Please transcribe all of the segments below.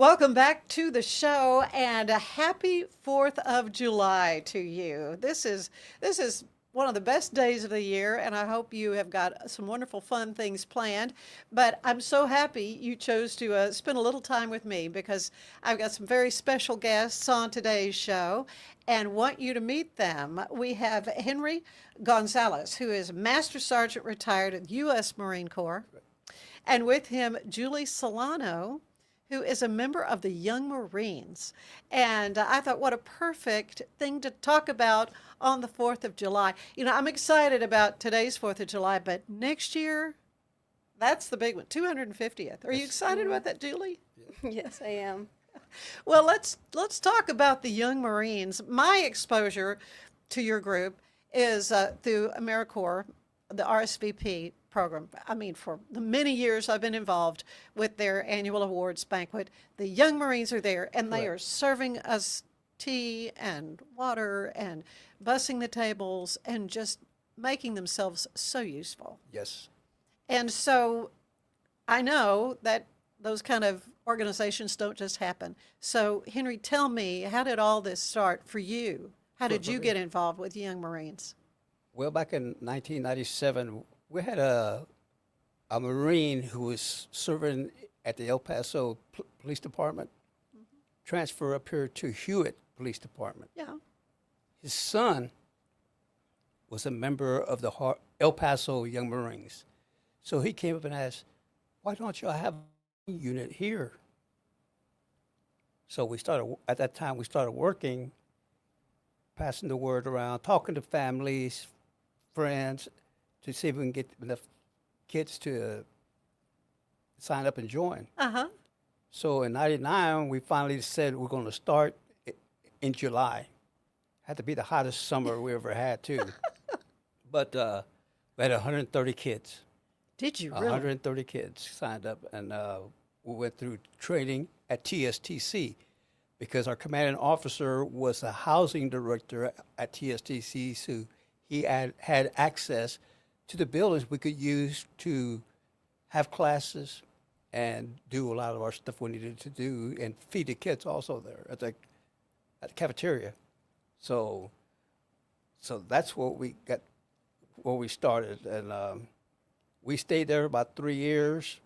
Welcome back to the show and a happy 4th of July to you. This is one of the best days of the year and I hope you have got some wonderful fun things planned. But I'm so happy you chose to spend a little time with me because I've got some very special guests on today's show and want you to meet them. We have Henry Gonzales, who is Master Sergeant retired at U.S. Marine Corps, and with him Julie Solano, who is a member of the Young Marines. And I thought, what a perfect thing to talk about on the 4th of July. You know, I'm excited about today's 4th of July, but next year, that's the big one, 250th. Are you excited about that, Julie? Yes, I am. Well, let's talk about the Young Marines. My exposure to your group is through AmeriCorps, the RSVP program. I mean, for the many years I've been involved with their annual awards banquet, the Young Marines are there, and they are serving us tea and water and bussing the tables and just making themselves so useful. Yes. And so I know that those kind of organizations don't just happen. So, Henry, tell me, how did all this start for you? How did you get involved with Young Marines? Well, back in 1997, we had a Marine who was serving at the El Paso Police Department, transfer up here to Hewitt Police Department. Yeah. His son was a member of the El Paso Young Marines. So he came up and asked, why don't y'all have a unit here? So at that time, we started working, passing the word around, talking to families, friends, to see if we can get enough kids to sign up and join. Uh-huh. So in 99, we finally said we're going to start in July. Had to be the hottest summer we ever had, too. But we had 130 kids. Did you really? 130 kids signed up, and we went through training at TSTC because our commanding officer was the housing director at TSTC, so he had access to the buildings we could use to have classes and do a lot of our stuff we needed to do and feed the kids also there at the cafeteria. So that's what we got, where we started. And we stayed there about 3 years,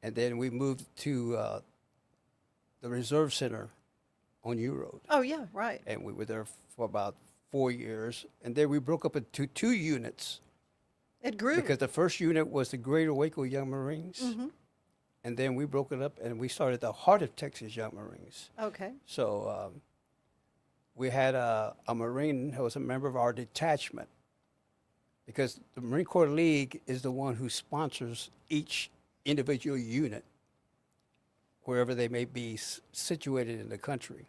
and then we moved to the Reserve Center on U Road. Oh, yeah, right. And we were there for about 4 years. And then we broke up into 2 units. It grew. Because the first unit was the Greater Waco Young Marines. Mm-hmm. And then we broke it up and we started the Heart of Texas Young Marines. Okay. So we had a Marine who was a member of our detachment, because the Marine Corps League is the one who sponsors each individual unit wherever they may be situated in the country.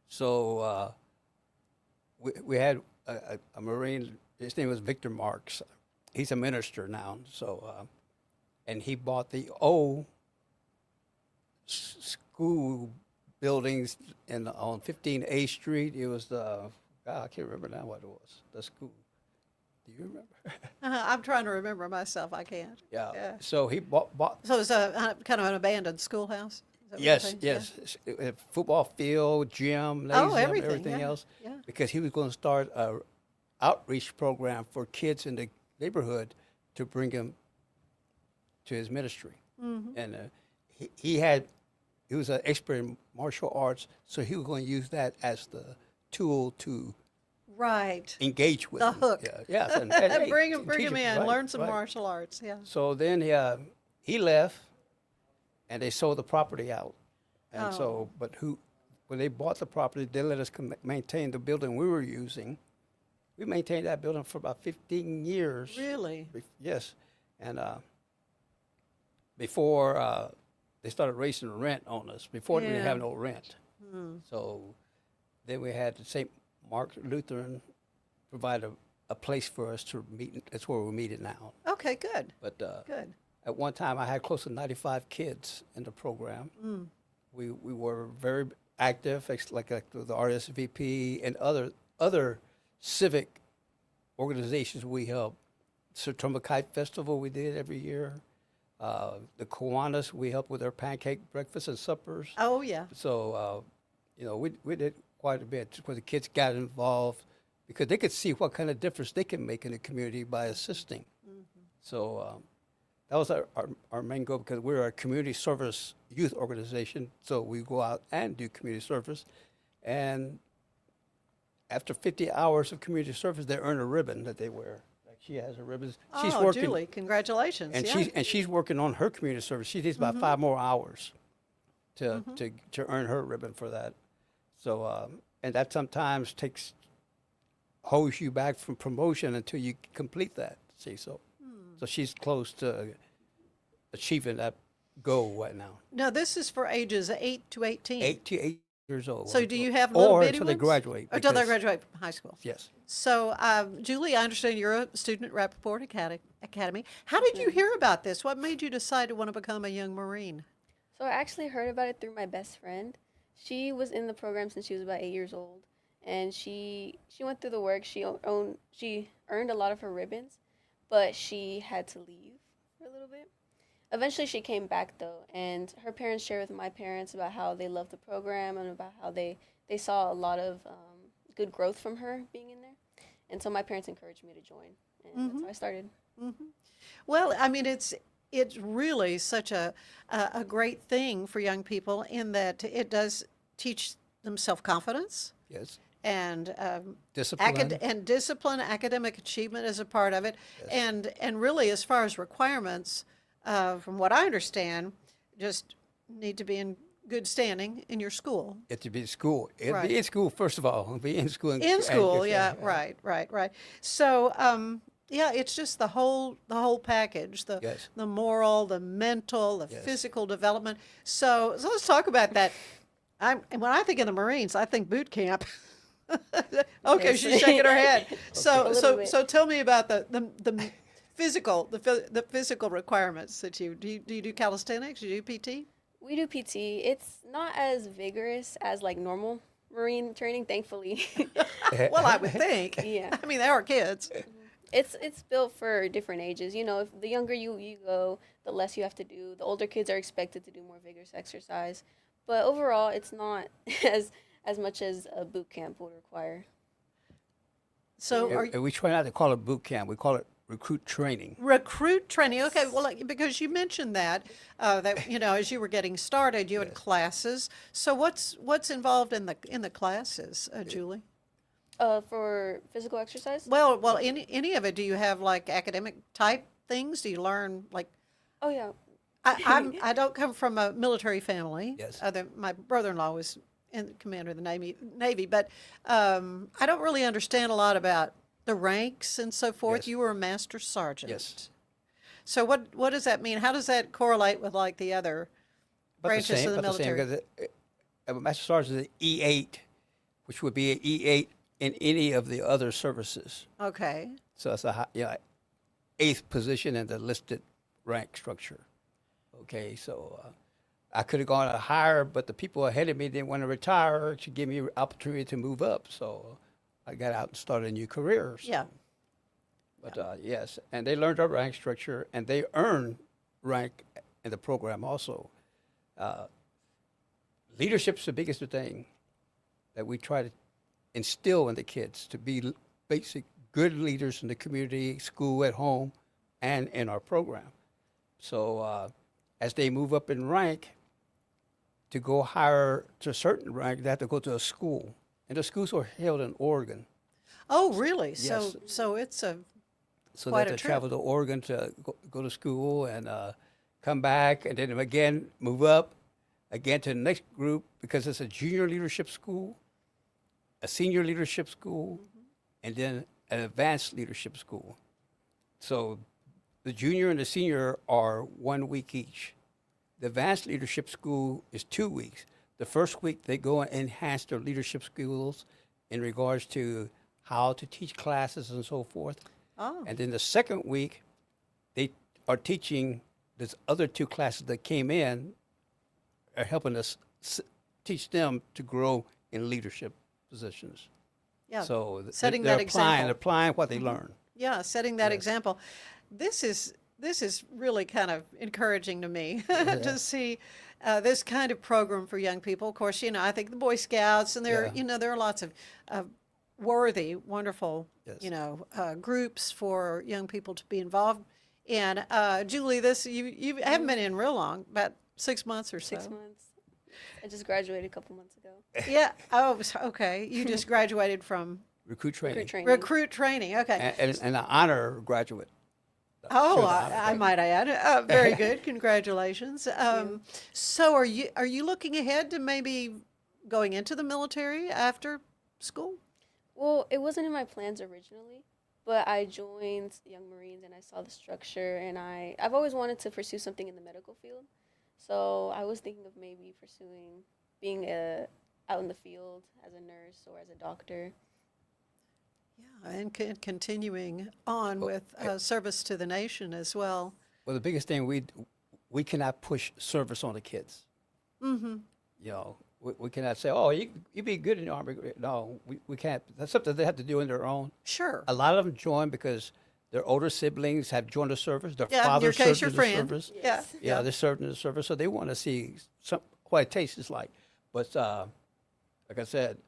So we had a Marine, his name was Victor Marks. He's a minister now. So, and he bought the old school buildings on 15A Street. It was I can't remember now what it was, the school. Do you remember? I'm trying to remember myself. I can't. Yeah. So he bought. So it's a kind of an abandoned schoolhouse? Is that what you're Yes, saying? yes. A football field, gym, Oh, gym, everything, yeah, else. yeah. Because he was going to start a outreach program for kids in the neighborhood to bring them to his ministry. Mm-hmm. And he was an expert in martial arts, so he was going to use that as the tool to Right. engage with The them. hook. Yeah, yes. And, hey, Bring him teach in, right, learn some right. martial arts. Yeah. So then he left, and they sold the property out. And Oh. when they bought the property, they let us maintain the building we were using. We maintained that building for about 15 years. Really? Yes. And before they started raising the rent on us, before we didn't Yeah. have no rent. So then we had the St. Mark Lutheran provide a place for us to meet. That's where we're meeting now. Okay, good. But Good. at one time, I had close to 95 kids in the program. We were very active, like the RSVP and other civic organizations we help. Sertoma Kite Festival we did every year. The Kiwanis, we help with their pancake breakfasts and suppers. Oh, yeah. So, we did quite a bit where the kids got involved because they could see what kind of difference they can make in the community by assisting. So that was our main goal because we're a community service youth organization. So we go out and do community service. And after 50 hours of community service, they earn a ribbon that they wear. Like she has a ribbon. She's Oh, working, Julie, congratulations. and yeah. she's working on her community service. She needs about 5 more hours to earn her ribbon for that. So and that sometimes holds you back from promotion until you complete that. See, so she's close to achieving that goal right now. Now, this is for ages 8 to 18. 8 to 8 years old. So do you have little or bitty until ones? they graduate? Until they because- graduate from high school. Yes. So, Julie, I understand you're a student at Rappaport Academy. How did you hear about this? What made you decide to want to become a Young Marine? So I actually heard about it through my best friend. She was in the program since she was about 8 years old, and she went through the work. She earned a lot of her ribbons, but she had to leave for a little bit. Eventually, she came back though, and her parents shared with my parents about how they loved the program and about how they saw a lot of good growth from her being in there. And so my parents encouraged me to join, and that's how I started. Well, I mean, it's really such a great thing for young people in that it does teach them self-confidence Yes. and Discipline. discipline. Academic achievement is a part of it, Yes. and really, as far as requirements, from what I understand, just need to be in good standing in your school. It to be in school. It'd Right. be in school first of all. Be in school. In school, yeah, right. So, yeah, it's just the whole package, the Yes. the moral, the mental, the Yes. physical development. So let's talk about that. And when I think of the Marines, I think boot camp. Okay, she's shaking her head. So A little bit. so tell me about the physical the physical requirements that you do calisthenics? Do you do PT? We do PT. It's not as vigorous as like normal Marine training, thankfully. Well, I would think. Yeah. I mean, they are kids. It's built for different ages. You know, if the younger you go, the less you have to do. The older kids are expected to do more vigorous exercise. But overall, it's not as much as a boot camp would require. So are And we try not to call it boot camp. We call it recruit training. recruit training. Okay, well, because you mentioned that as you were getting started, you had classes. So what's involved in the classes, Julie? For physical exercise? Well, any of it. Do you have like academic type things? Do you learn like? Oh, yeah. I don't come from a military family. Yes. My brother-in-law was in commander of the Navy, but I don't really understand a lot about the ranks and so forth. Yes. You were a master sergeant. Yes. So what does that mean? How does that correlate with like the other branches of the military? Because a master sergeant is an E8, which would be an E8 in any of the other services. Okay. So it's a eighth position in the listed rank structure. Okay, so I could have gone higher, but the people ahead of me didn't want to retire to give me an opportunity to move up. So I got out and started a new career. So. Yeah. But yes, and they learned our rank structure, and they earned rank in the program also. Leadership's the biggest thing that we try to instill in the kids to be basic good leaders in the community, school, at home, and in our program. So as they move up in rank, to go higher to a certain rank, they have to go to a school. And the schools are held in Oregon. Oh, really? Yes. So it's a So Quite they a have to trip. travel to Oregon to go to school and come back, and then again move up again to the next group because it's a junior leadership school, a senior leadership school, and then an advanced leadership school. So the junior and the senior are 1 week each. The advanced leadership school is 2 weeks. The first week they go and enhance their leadership skills in regards to how to teach classes and so forth. oh And then the second week, they are teaching these other 2 classes that came in, are helping us teach them to grow in leadership positions. yeah. So Setting they're that example. applying what they learn. Yeah, setting that Yes. example. This is this is really kind of encouraging to me to see this kind of program for young people. Of course, I think the Boy Scouts, and there, Yeah. there are lots of worthy, wonderful, Yes. groups for young people to be involved in. Julie, this you haven't been in real long, about 6 months or so. 6 months. I just graduated a couple months ago. Yeah. Oh, okay. You just graduated from Recruit training. Recruit training. recruit training. Okay. And an honor graduate. Oh, Sure, I might add. Very good. Congratulations. So, are you looking ahead to maybe going into the military after school? Well, it wasn't in my plans originally, but I joined Young Marines and I saw the structure, and I've always wanted to pursue something in the medical field. So I was thinking of maybe pursuing being out in the field as a nurse or as a doctor. Yeah, and continuing on with service to the nation as well. Well, the biggest thing we cannot push service on the kids. Mm-hmm. We cannot say, oh, you be good in the Army. No, we can't. That's something they have to do on their own. Sure. A lot of them join because their older siblings have joined the service. Their Yeah, in father your case, served your in friend. the service. Yeah. Yeah, they served in the service, so they want to see what it tastes like. But like I said,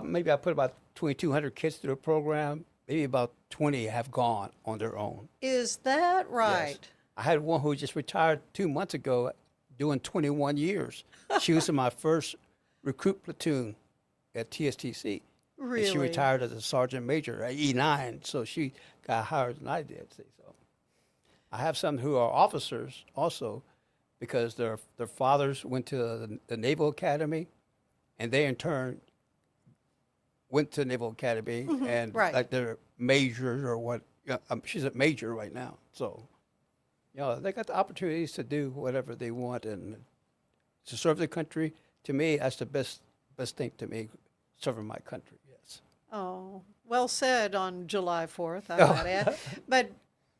maybe I put about 2,200 kids through the program. Maybe about 20 have gone on their own. Is that right? Yes. I had one who just retired 2 months ago, doing 21 years. She was in my first recruit platoon at TSTC. Really? And she retired as a sergeant major at E9, so she got higher than I did. See, so I have some who are officers also, because their fathers went to the Naval Academy, and they in turn went to Naval Academy, and right. like they're majors or what. She's a major right now, so they got the opportunities to do whatever they want and to serve the country. To me, that's the best thing to me, serving my country. Yes. Oh, well said on July 4th, I might add. But,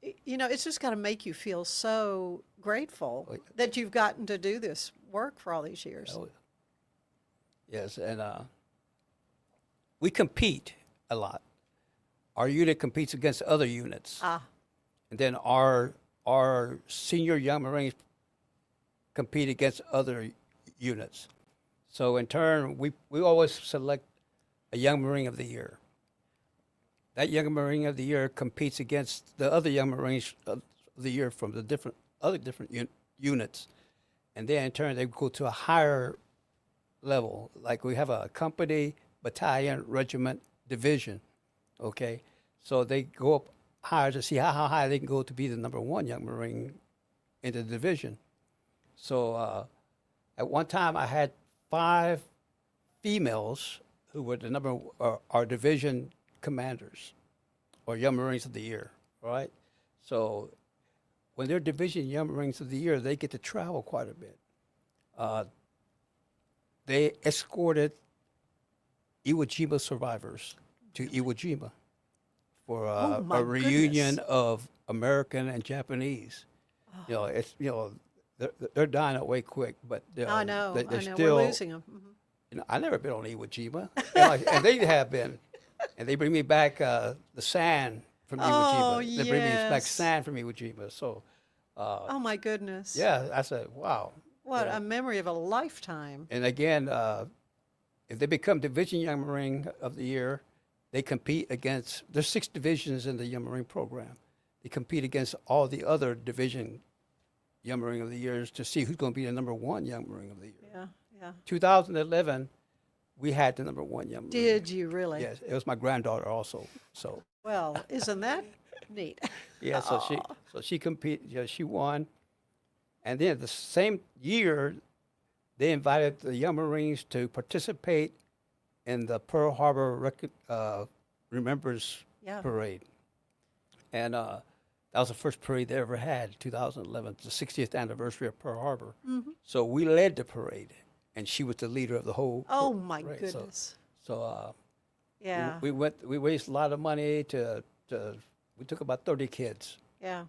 it's just got to make you feel so grateful that you've gotten to do this work for all these years. Oh, yes, and we compete a lot. Our unit competes against other units. And then our senior Young Marines compete against other units. So in turn, we always select a Young Marine of the Year. That Young Marine of the Year competes against the other Young Marines of the Year from the different units. And then in turn, they go to a higher level. Like we have a company, battalion, regiment, division, okay? So they go up higher to see how high they can go to be the number one Young Marine in the division. So at one time, I had 5 females who were our division commanders or Young Marines of the Year, right? So when they're division Young Marines of the Year, they get to travel quite a bit. They escorted Iwo Jima survivors to Iwo Jima for my a reunion goodness. of American and Japanese. They're dying away quick, but I know. they're I know. still. We're losing them. I never been on Iwo Jima, and they have been, and they bring me back the sand from Iwo Oh, Jima. They bring me back yes. sand from Iwo Jima. So, Oh, my goodness. yeah, I said, wow. What a memory of a lifetime. And again, if they become Division Young Marine of the Year, they compete against. There's 6 divisions in the Young Marine program. They compete against all the other division Young Marine of the Years to see who's going to be the number one Young Marine of the Year. Yeah, yeah. 2011, we had the number one Young Marine. Did you really? Yes, it was my granddaughter also. So Well, isn't that neat? yeah, so she competed. Yeah, she won. And then the same year, they invited the Young Marines to participate in the Pearl Harbor Remembrance Yeah. Parade. And that was the first parade they ever had, 2011, the 60th anniversary of Pearl Harbor. Mm-hmm. So we led the parade, and she was the leader of the whole Oh, my parade. goodness. So Yeah, we raised a lot of money we took about 30 kids. yeah.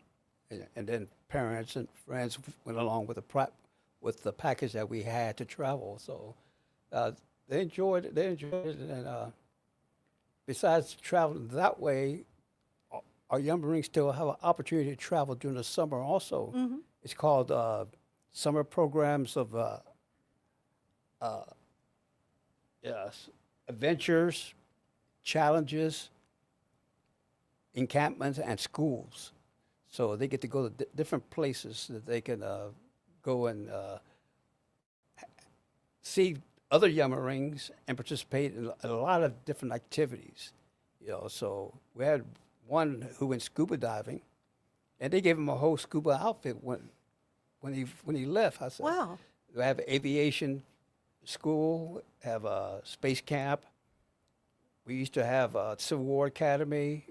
And then parents and friends went along with the package that we had to travel. So they enjoyed it. And besides traveling that way, our young Marines still have an opportunity to travel during the summer also. It's called summer programs of yes, adventures, challenges, encampments, and schools. So they get to go to different places that they can go and see other young Marines and participate in a lot of different activities. You know, so we had one who went scuba diving, and they gave him a whole scuba outfit when he left. I said, Wow. we have aviation school, have a space camp. We used to have a Civil War Academy,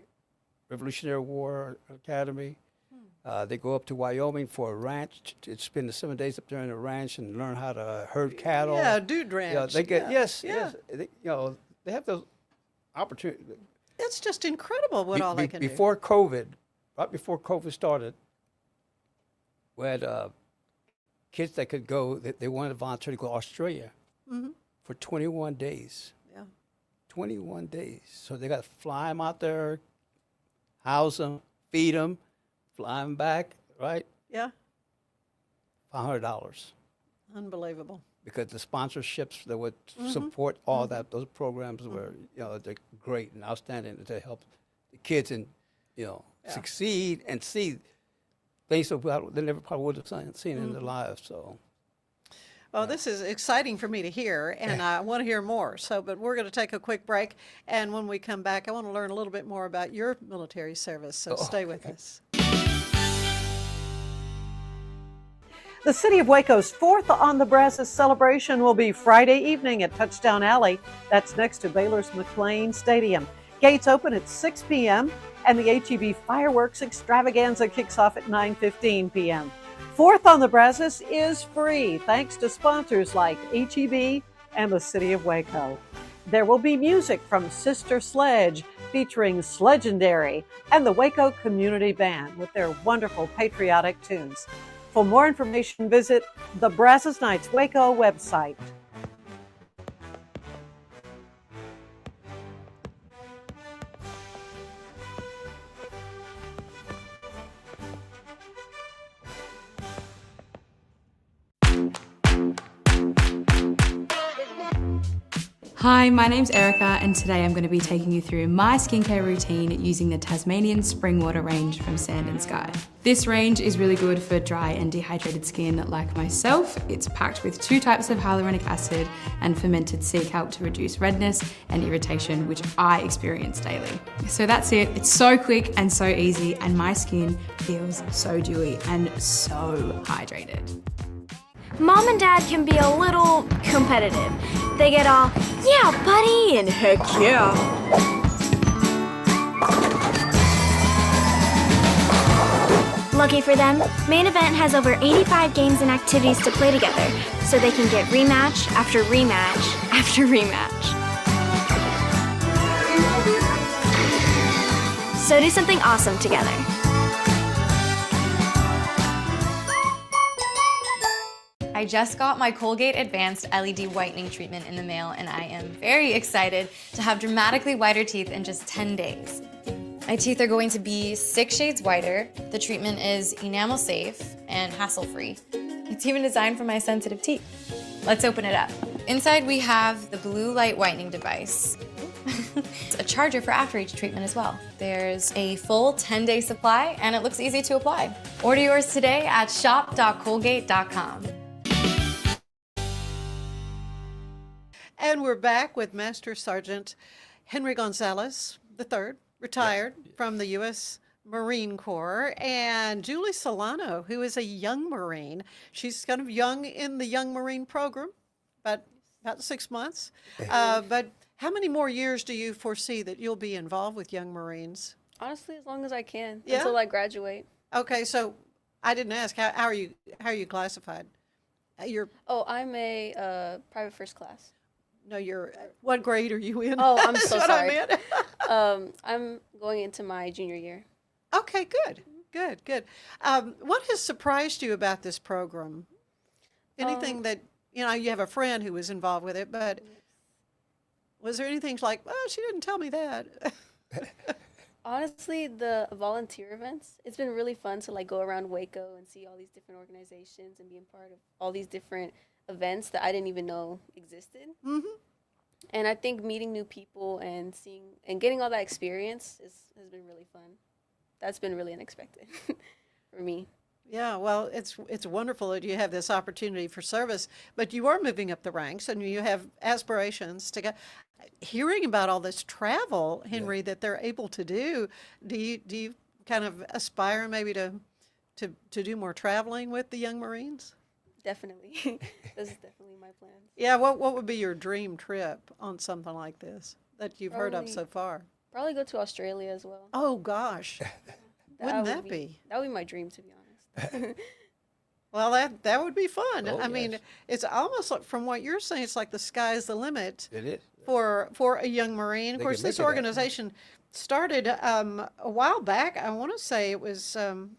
Revolutionary War Academy. They go up to Wyoming for a ranch to spend the 7 days up there in the ranch and learn how to herd cattle. Yeah, dude ranch. Yeah, they get yes, Yeah. yes. They, you know, they have those opportunities. It's just incredible what all they can do. Before COVID, right before COVID started, we had kids that could go. They wanted to volunteer to go to Australia for 21 days. Yeah. 21 days. So they got to fly them out there, house them, feed them, fly them back, right? Yeah. $500 Unbelievable. because the sponsorships that would support all that, those programs were, you know, they're great and outstanding to help the kids and, you know, succeed and see things that they never probably would have seen in their lives. So. Well, this is exciting for me to hear, and I want to hear more. So, but we're going to take a quick break, and when we come back, I want to learn a little bit more about your military service. So, stay with us. The City of Waco's 4th on the Brazos celebration will be Friday evening at Touchdown Alley. That's next to Baylor's McLean Stadium. Gates open at 6 p.m., and the HEB fireworks extravaganza kicks off at 9:15 p.m. 4th on the Brazos is free, thanks to sponsors like HEB and the City of Waco. There will be music from Sister Sledge, featuring Sledgendary, and the Waco Community Band with their wonderful patriotic tunes. For more information, visit the Brazos Nights Waco website. Hi, my name's Erica, and today I'm going to be taking you through my skincare routine using the Tasmanian Spring Water range from Sand and Sky. This range is really good for dry and dehydrated skin like myself. It's packed with 2 types of hyaluronic acid and fermented sea kelp to reduce redness and irritation, which I experience daily. So that's it. It's so quick and so easy, and my skin feels so dewy and so hydrated. Mom and Dad can be a little competitive. They get all, yeah, buddy, and heck yeah. Lucky for them, Main Event has over 85 games and activities to play together, so they can get rematch after rematch after rematch. So do something awesome together. I just got my Colgate Advanced LED Whitening Treatment in the mail, and I am very excited to have dramatically whiter teeth in just 10 days. My teeth are going to be 6 shades whiter. The treatment is enamel safe and hassle-free. It's even designed for my sensitive teeth. Let's open it up. Inside we have the blue light whitening device. It's a charger for after each treatment as well. There's a full 10-day supply, and it looks easy to apply. Order yours today at shop.colgate.com. And we're back with Master Sergeant Henry Gonzales III, retired from the U.S. Marine Corps, and Julie Solano, who is a young Marine. She's kind of young in the Young Marine program, about 6 months. But how many more years do you foresee that you'll be involved with Young Marines? Honestly, as long as I can, Yeah? until I graduate. Okay, so I didn't ask, how are you classified? You're Oh, I'm a private first class. No, what grade are you in? Oh, I'm That's so what sorry. I meant. I'm going into my junior year. Okay, good. What has surprised you about this program? Anything that, you have a friend who was involved with it, but was there anything like, oh, she didn't tell me that? Honestly, the volunteer events, it's been really fun to like go around Waco and see all these different organizations and be a part of all these different events that I didn't even know existed. And I think meeting new people and seeing and getting all that experience has been really fun. That's been really unexpected for me. Yeah, well, it's wonderful that you have this opportunity for service, but you are moving up the ranks and you have aspirations to go. Hearing about all this travel, Henry, that they're able to do you kind of aspire maybe to do more traveling with the Young Marines? Definitely. This is definitely my plans. Yeah, what would be your dream trip on something like this that you've heard of Probably- so far? Probably go to Australia as well. Oh gosh, wouldn't that would be? That would be my dream, to be honest. Well, that would be fun. Oh, I mean, yes. it's almost like from what you're saying, it's like the sky's the limit It is. for a young Marine. Of They course, can make this it that. organization started a while back. I want to say it was in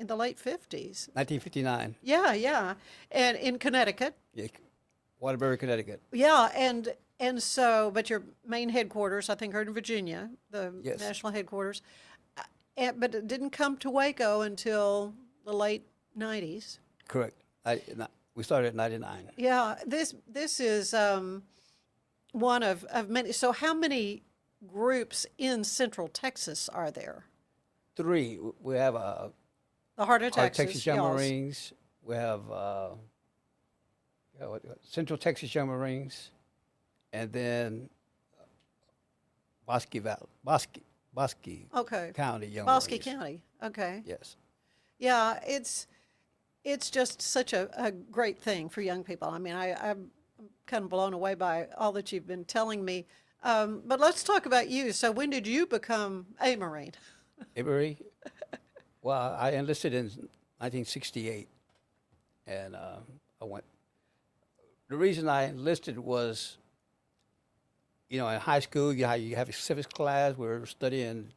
the late 50s. 1959, Yeah, and in Connecticut. yeah, Waterbury, Connecticut. Yeah, and so, but your main headquarters, I think, are in Virginia, the Yes. national headquarters. But it didn't come to Waco until the late 90s. Correct. We started at 99. Yeah, this is one of many. So how many groups in Central Texas are there? 3. We have The Heart of Texas, Texas Young y'all's. Marines. We have Central Texas Young Marines, and then Bosque Okay. County Young Bosque Marines. County. Okay. Yes. Yeah, it's just such a great thing for young people. I mean, I'm kind of blown away by all that you've been telling me. But let's talk about you. So when did you become a Marine? Avery. Well, I enlisted in 1968, and I went. The reason I enlisted was, in high school, you have a civics class. We were studying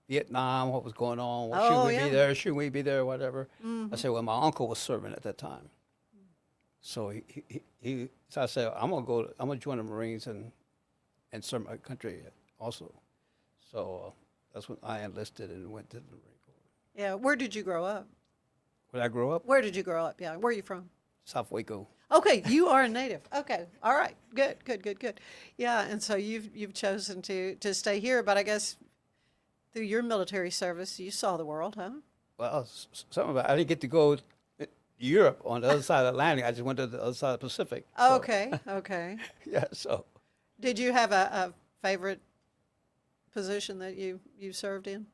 Vietnam, what was going on. Well, Oh, should we yeah. be there? Should we be there? Whatever. I said, well, my uncle was serving at that time, so so I said, I'm gonna join the Marines and serve my country also. So that's when I enlisted and went to the Marine Corps. Yeah. Where did you grow up? When I grew up, Where did you grow up? Yeah. Where are you from? South Waco. Okay, you are a native. Okay, all right, good. Yeah, and so you've chosen to stay here, but I guess through your military service, you saw the world, huh? Well, something about I didn't get to go to Europe on the other side of the Atlantic. I just went to the other side of the Pacific. So, Okay. yeah. So, Did you have a favorite position that you served in?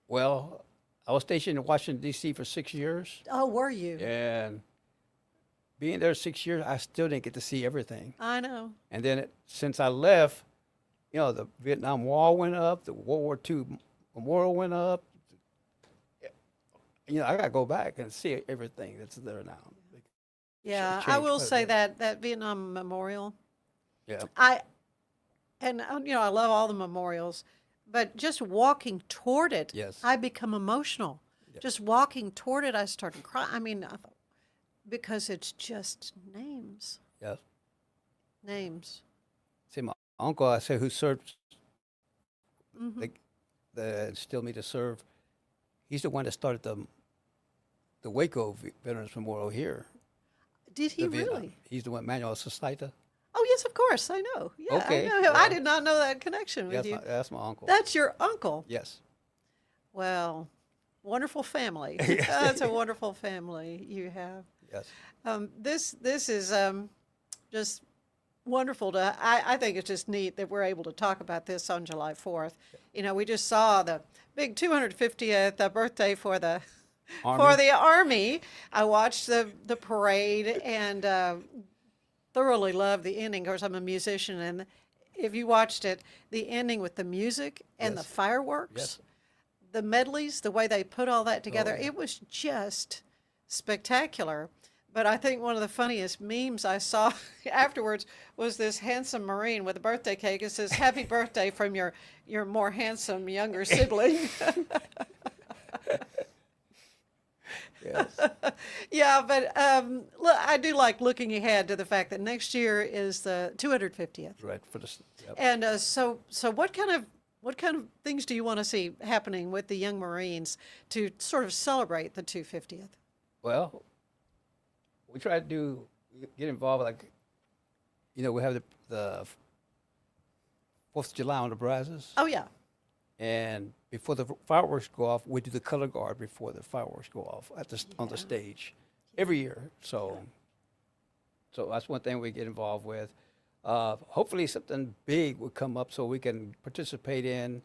well, I was stationed in Washington D.C. for 6 years, Oh, were you? and being there 6 years, I still didn't get to see everything. I know. And then since I left, the Vietnam War went up, the World War II memorial went up. I got to go back and see everything that's there now. Yeah, I changed will quite a say bit. that Vietnam Memorial. Yeah. I love all the memorials, but just walking toward it, Yes. I become emotional. Just walking toward it, I started crying. I mean, I thought, because it's just names. Yes. See, my uncle, I say, who served, the instilled me to serve. He's the one that started the Waco Veterans Memorial here. Did he the Vietnam. really? He's the one, Manuel Societa. Oh, yes, of course. I know. Yeah, Okay, I know him. I yeah. did not know that connection with you. That's my uncle. That's your uncle. Yes. Well, wonderful family. That's a wonderful family you have. Yes. This is just wonderful to. I think it's just neat that we're able to talk about this on July 4th. We just saw the big 250th birthday for the Army. I watched the parade and thoroughly loved the ending. Of course, I'm a musician, and if you watched it, the ending with the music and the Yes. fireworks, Yes. the medleys, the way they put all that together, yeah. it was just spectacular. But I think one of the funniest memes I saw afterwards was this handsome Marine with a birthday cake. It says, "Happy birthday from your more handsome younger sibling." Yes. Yeah, but look, I do like looking ahead to the fact that next year is the 250th. Right. For the. Yep. And so what kind of What kind of things do you want to see happening with the Young Marines to sort of celebrate the 250th? Well, we try to get involved, like, we have the 4th of July on the Brazos. Oh, yeah. And before the fireworks go off, we do the color guard before the fireworks go off on the stage every year. So that's one thing we get involved with. Hopefully something big will come up so we can participate in,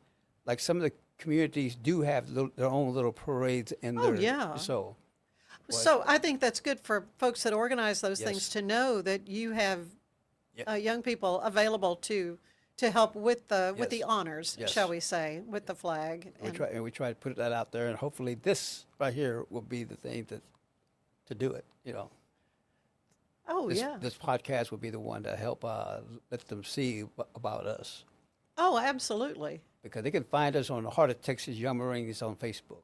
like some of the communities do have their own little parades in there. Oh, yeah. So I think that's good for folks that organize those things to know that you have young people available to help with the honors, shall we say, with the flag. We try to put that out there, and hopefully this right here will be the thing to do it. Oh, This podcast will be the one to help let them see about us. Oh, absolutely. Because they can find us on the Heart of Texas Young Marines on Facebook.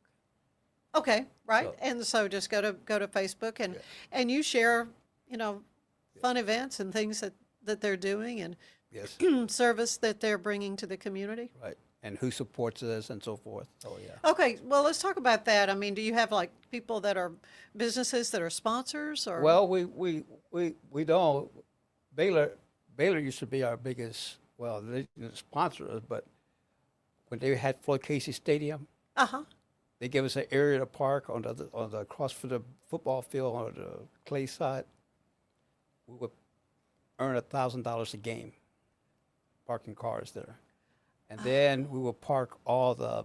Okay, right. So, and so just go to Facebook and you share, fun events and things that they're doing and service that they're bringing to the community. Right. And who supports us and so forth. Oh, yeah. Okay, well, let's talk about that. I mean, do you have like people that are businesses that are sponsors or? Well, we don't. Baylor used to be our biggest, they didn't sponsor us, but when they had Floyd Casey Stadium, they gave us an area to park on the across from the football field on the clay side. We would earn $1,000 a game parking cars there. And then we would park all the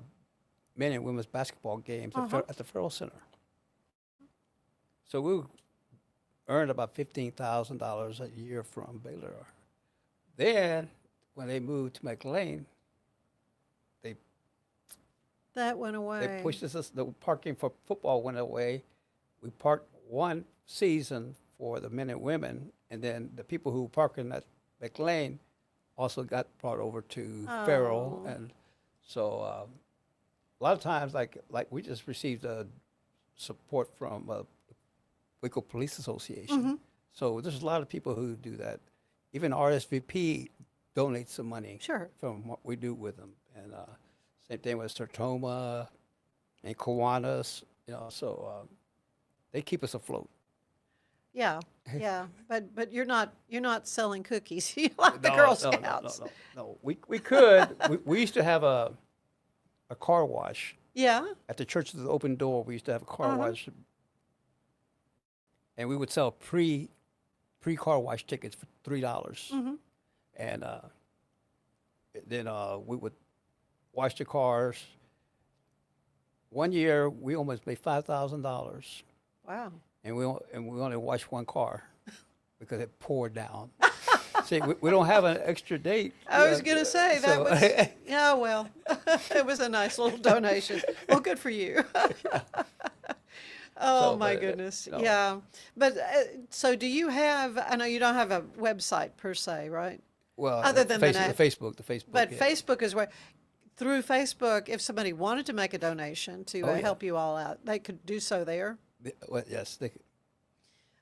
men and women's basketball games at the Farrell Center. So we earned about $15,000 a year from Baylor. Then, when they moved to McLean, that went away. They pushed us. The parking for football went away. We parked one season for the men and women, and then the people who parking at McLean also got brought over to Farrell, and so a lot of times, like we just received support from Waco Police Association. So there's a lot of people who do that. Even RSVP donates some money from what we do with them, and same thing with Sertoma and Kiwanis. So they keep us afloat. Yeah, but you're not selling cookies. You like the Girl Scouts. No. We could. we used to have a car wash. Yeah. At the Church of the Open Door, we used to have a car wash, and we would sell pre car wash tickets for $3, and then we would wash the cars. One year, we almost made $5,000. Wow. And we only washed one car because it poured down. See, we don't have an extra date. I was going to say, that was, it was a nice little donation. Well, good for you. My goodness. No. Yeah. But so do you have, I know you don't have a website per se, right? Well, other than the Facebook. But Facebook is where, through Facebook, if somebody wanted to make a donation to help you all out, they could do so there? Well, yes.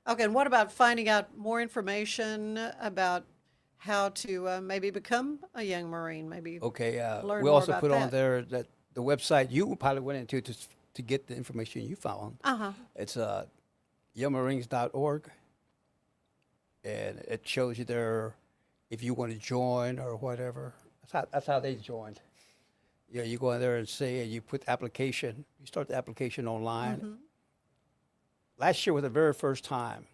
Okay, and what about finding out more information about how to maybe become a Young Marine? Maybe learn we more also about put that. on there that the website you probably went into to get the information you found. It's youngmarines.org, and it shows you there if you want to join or whatever. That's how they joined. You go in there and say, and you put the application. You start the application online. Last year was the very first time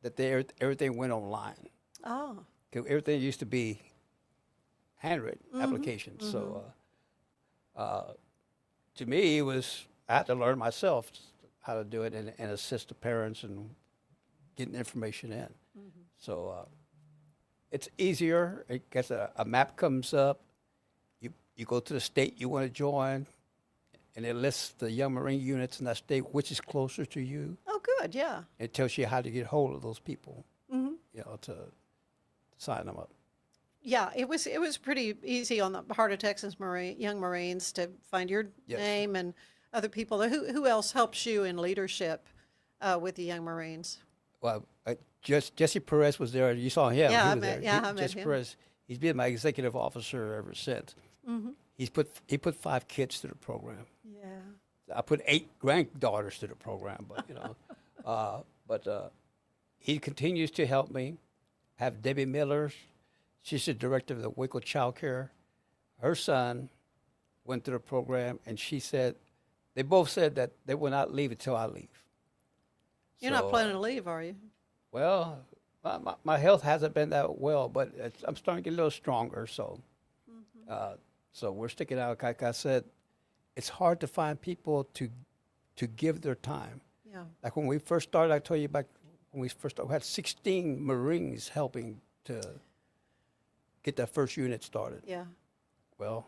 that everything went online. Oh. 'Cause everything used to be handwritten applications. So to me, I had to learn myself how to do it and assist the parents and getting information in. So it's easier. It gets a map comes up. You go to the state you want to join, and it lists the Young Marine units in that state, which is closer to you. Oh, good, yeah. It tells you how to get hold of those people, to sign them up. Yeah, it was pretty easy on the Heart of Texas Young Marines to find your name and other people. Who else helps you in leadership with the Young Marines? Well, Jesse Perez was there. You saw him. Yeah, he I was met, there. I met Jesse him. Perez, he's been my executive officer ever since. he put 5 kids to the program. Yeah. I put 8 granddaughters to the program, but he continues to help me. I have Debbie Miller. She's the director of the Waco Child Care. Her son went through the program, and they both said that they will not leave until I leave. You're not planning to leave, are you? Well, my health hasn't been that well, but I'm starting to get a little stronger. So, so we're sticking out. Like I said, it's hard to find people to give their time. Yeah. Like when we first started, I told you back when we first started, we had 16 Marines helping to get that first unit started. Yeah. Well,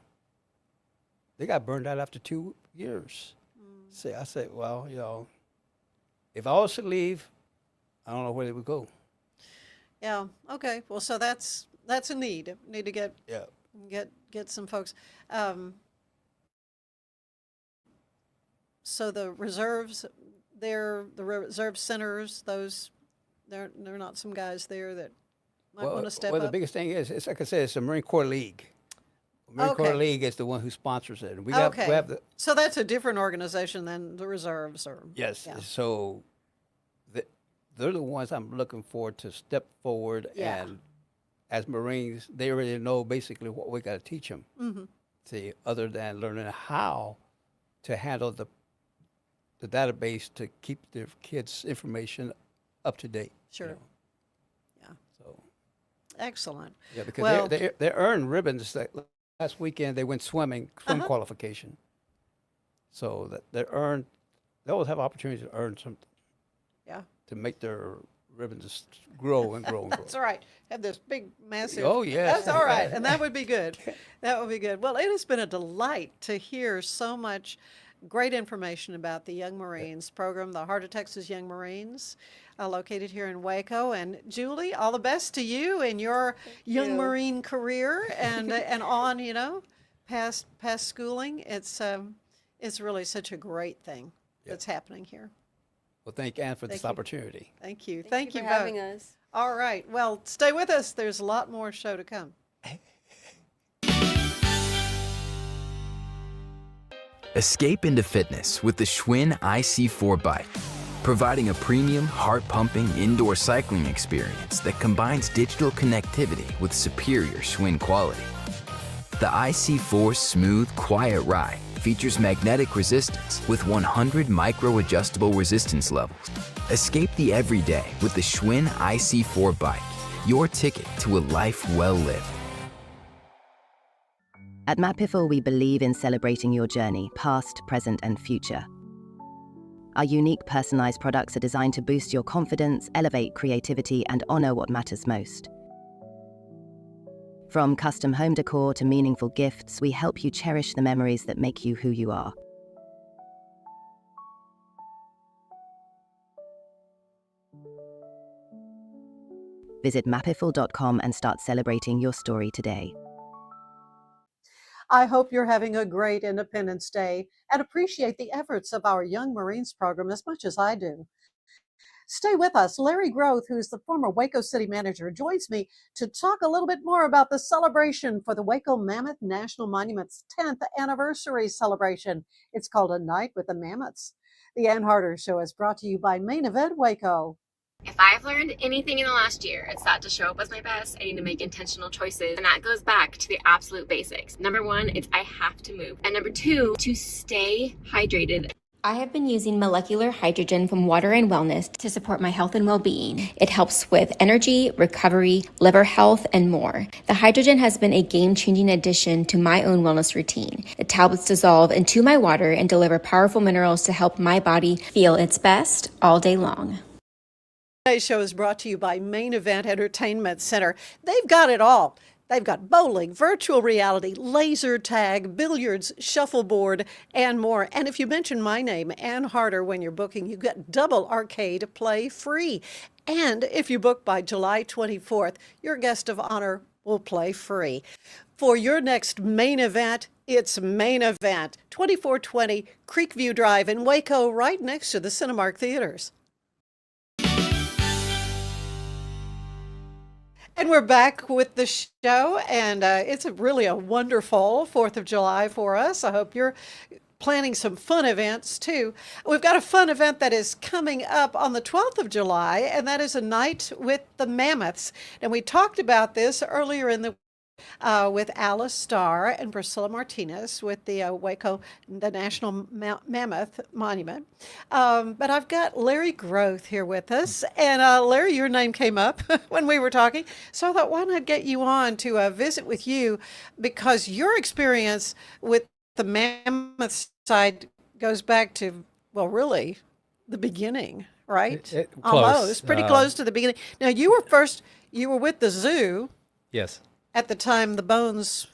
they got burned out after 2 years. I said, well, if I was to leave, I don't know where they would go. Yeah. Okay. Well, so that's a need. Need to get some folks. So the reserves, the reserve centers. Those, they're not some guys there that might want to step up. Well, the biggest thing is, it's like I said, it's the Marine Corps League. Marine Corps League is the one who sponsors it. And we have so that's a different organization than the reserves, or yes. Yeah. So they're the ones I'm looking for to step forward, and as Marines, they already know basically what we got to teach them. Mm-hmm. See, other than learning how to handle the database to keep their kids' information up to date. Sure. Yeah. So excellent. yeah, because they earn ribbons. Last weekend they went swim qualification. So that they always have opportunities to earn something. Yeah. To make their ribbons grow and grow and grow. That's all right. Have this big, massive. Oh, yes. That's all right. And that would be good. That would be good. Well, it has been a delight to hear so much great information about the Young Marines program, the Heart of Texas Young Marines, located here in Waco. And Julie, all the best to you in your Young Marine career and on, past schooling. It's really such a great thing that's happening here. Well, thank Ann for this opportunity. Thank you. Thank you for having us. All right. Well, stay with us. There's a lot more show to come. Escape into fitness with the Schwinn IC4 bike, providing a premium, heart-pumping indoor cycling experience that combines digital connectivity with superior Schwinn quality. The IC4's smooth, quiet ride features magnetic resistance with 100 micro-adjustable resistance levels. Escape the everyday with the Schwinn IC4 bike, your ticket to a life well lived. At Mapifel, we believe in celebrating your journey, past, present, and future. Our unique personalized products are designed to boost your confidence, elevate creativity, and honor what matters most. From custom home decor to meaningful gifts, we help you cherish the memories that make you who you are. Visit mapifel.com and start celebrating your story today. I hope you're having a great Independence Day and appreciate the efforts of our Young Marines program as much as I do. Stay with us. Larry Groth, who's the former Waco City Manager, joins me to talk a little bit more about the celebration for the Waco Mammoth National Monument's 10th anniversary celebration. It's called A Night with the Mammoths. The Ann Harder Show is brought to you by Main Event Waco. If I've learned anything in the last year, it's that to show up as my best, I need to make intentional choices. And that goes back to the absolute basics. Number one, it's I have to move. And number two, to stay hydrated. I have been using molecular hydrogen from Water and Wellness to support my health and well-being. It helps with energy, recovery, liver health, and more. The hydrogen has been a game-changing addition to my own wellness routine. The tablets dissolve into my water and deliver powerful minerals to help my body feel its best all day long. Today's show is brought to you by Main Event Entertainment Center. They've got it all. They've got bowling, virtual reality, laser tag, billiards, shuffleboard, and more. And if you mention my name, Ann Harder, when you're booking, you get double arcade play free. And if you book by July 24th, your guest of honor will play free. For your next main event, it's Main Event, 2420 Creekview Drive in Waco, right next to the Cinemark Theaters. And we're back with the show, and it's really a wonderful 4th of July for us. I hope you're planning some fun events too. We've got a fun event that is coming up on the 12th of July, and that is a night with the Mammoths. And we talked about this earlier in the with Alice Starr and Priscilla Martinez with the Waco, the National Mammoth Monument. But I've got Larry Groth here with us. And Larry, your name came up when we were talking. So I thought, why not get you on to visit with you? Because your experience with the Mammoth side goes back to, well, really, the beginning, right? Almost. Pretty close to the beginning. Now, you were with the zoo. Yes. At the time, the bones